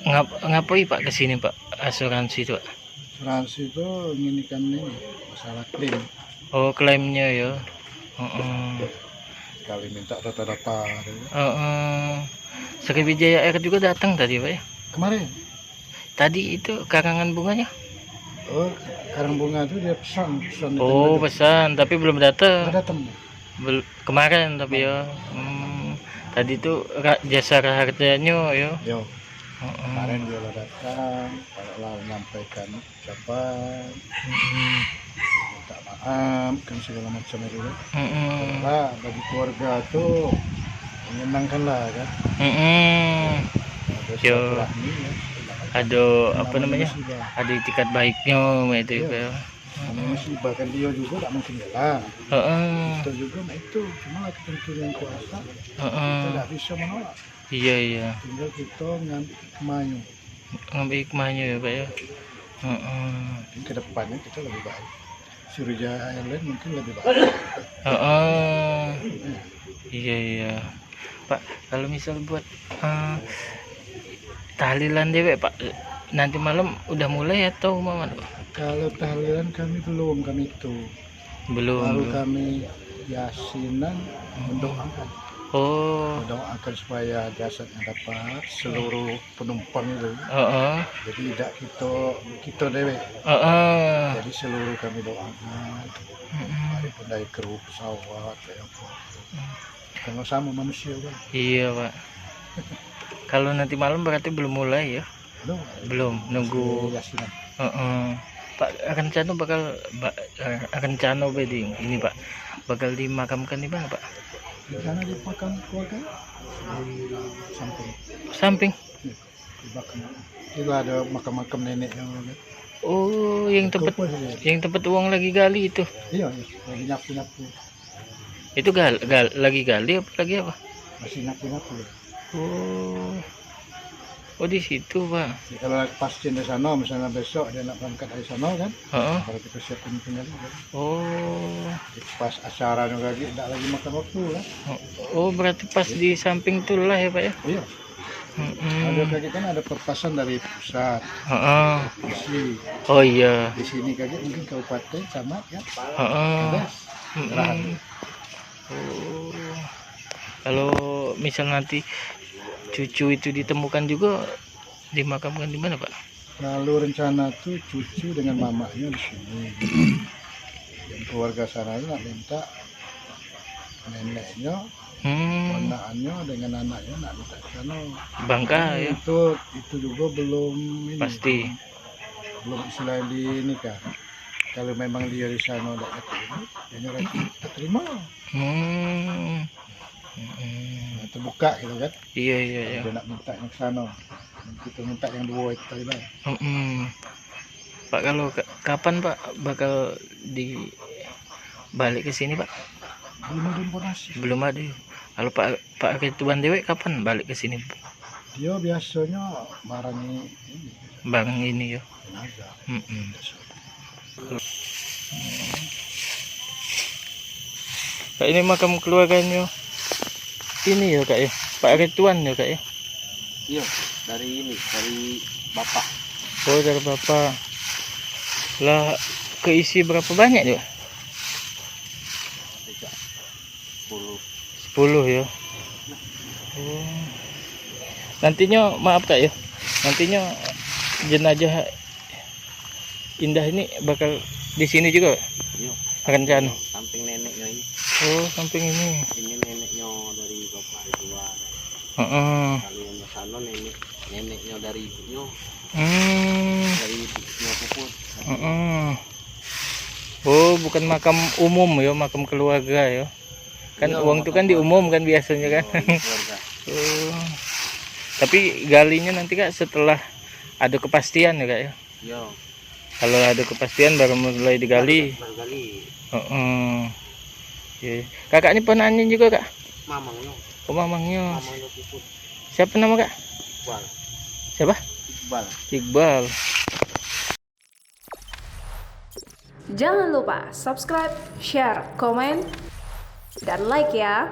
Ngapain Pak kesini Pak? Asuransi itu Pak? Asuransi itu nginikan ini masalah klaim. Oh klaimnya ya. Kali minta data-data. Sriwijaya Air juga datang tadi Pak ya? Kemarin. Tadi itu karangan bunganya? Oh, karang bunga itu dia pesan. Oh pesan, tapi belum datang. Nggak datang. Kemarin tapi ya. Tadi itu jasa harganya ya. Yo. Kemarin dia datang, kalau menyampaikan ucapan, minta maaf, kan segala macam itu. Lah bagi keluarga tuh menyenangkan lah kan. Yo. Ada apa namanya? Ada itikat baiknya itu ya. Musibah kan dia juga tak mungkin jalan. Kita juga itu cuma ketentuan yang kuasa. Kita tidak bisa menolak. Iya. Tinggal kita ngambil hikmahnya. Ngambil hikmahnya ya Pak ya. Ke depannya kita lebih baik. Sriwijaya Airlines mungkin lebih baik. Iya. Pak, kalau misal buat tahlilan dewek Pak, nanti malam udah mulai atau mau? Kalau tahlilan kami belum, baru kami yasinan mendoakan. Mendoakan supaya jasadnya dapat seluruh penumpang itu. Jadi tidak kita dewek. Jadi seluruh kami doakan. Walaupun dari kru pesawat kayak apa. Karena sama manusia kan. Iya Pak. Kalau nanti malam berarti belum mulai ya? Belum nunggu yasinan. Pak rencana rencana wedding ini Pak bakal dimakamkan di mana Pak? Rencana di makam keluarga samping. Di makam itu ada makam neneknya. Oh yang tempat uang lagi gali itu? Iya lagi nyapu. Itu lagi gali apa lagi apa? Masih nyapu. Oh di situ Pak. Ya, kalau pasien di sana, misalnya besok dia nak berangkat dari sana kan, kalau kita siapin kembali kan. Pas acara lagi, tidak lagi makan waktu lah. Oh berarti pas di samping tuh lah ya Pak ya? Iya. Ada lagi kan ada perpasan dari pusat. Provinsi. Oh iya. Di sini kaki mungkin kabupaten camat ya. Kalau misal nanti cucu itu ditemukan juga dimakamkan di mana Pak? Lalu rencana tuh cucu dengan mamanya di sini. Dan keluarga sana nak minta neneknya, ponakannya dengan anaknya nak minta ke sana. Bangka ya? Itu juga belum ini. Pasti. Belum istilah di nikah. Kalau memang dia di sana tidak terima. Terbuka gitu kan. Iya. Dia nak minta yang sana, kita minta yang dua itu tadi Bang. Pak kalau kapan Pak bakal balik ke sini Pak? Belum ada informasi. Belum ada. Kalau Pak Ketuan Dewek kapan balik ke sini? Dia biasanya barang ini ya. Kak ini makam keluarganya ini ya Kak ya, Pak Ketuan ya Kak ya? Iya, dari bapak. Oh dari bapak. Lah keisi berapa banyak ya? 10 ya. Nantinya maaf Kak ya, nantinya jenazah Indah ini bakal di sini juga Iya. Rencana. Samping neneknya ini. Oh samping ini. Ini neneknya dari bapak Ridwan. Kalau yang sana neneknya dari ibunya. Dari ibunya puput. Oh bukan makam umum ya, makam keluarga ya. Kan iya, uang itu kan diumum kan biasanya kan. Tapi galinya nanti Kak setelah ada kepastian ya Kak ya. Iya. Kalau ada kepastian baru mulai digali. Ya. Kakak ini ponaknya juga Kak? Mamangnya. Oh mamangnya. Mamangnya puput. Siapa nama Kak? Iqbal. Siapa? Iqbal. Jangan lupa subscribe, share, komen, dan like ya.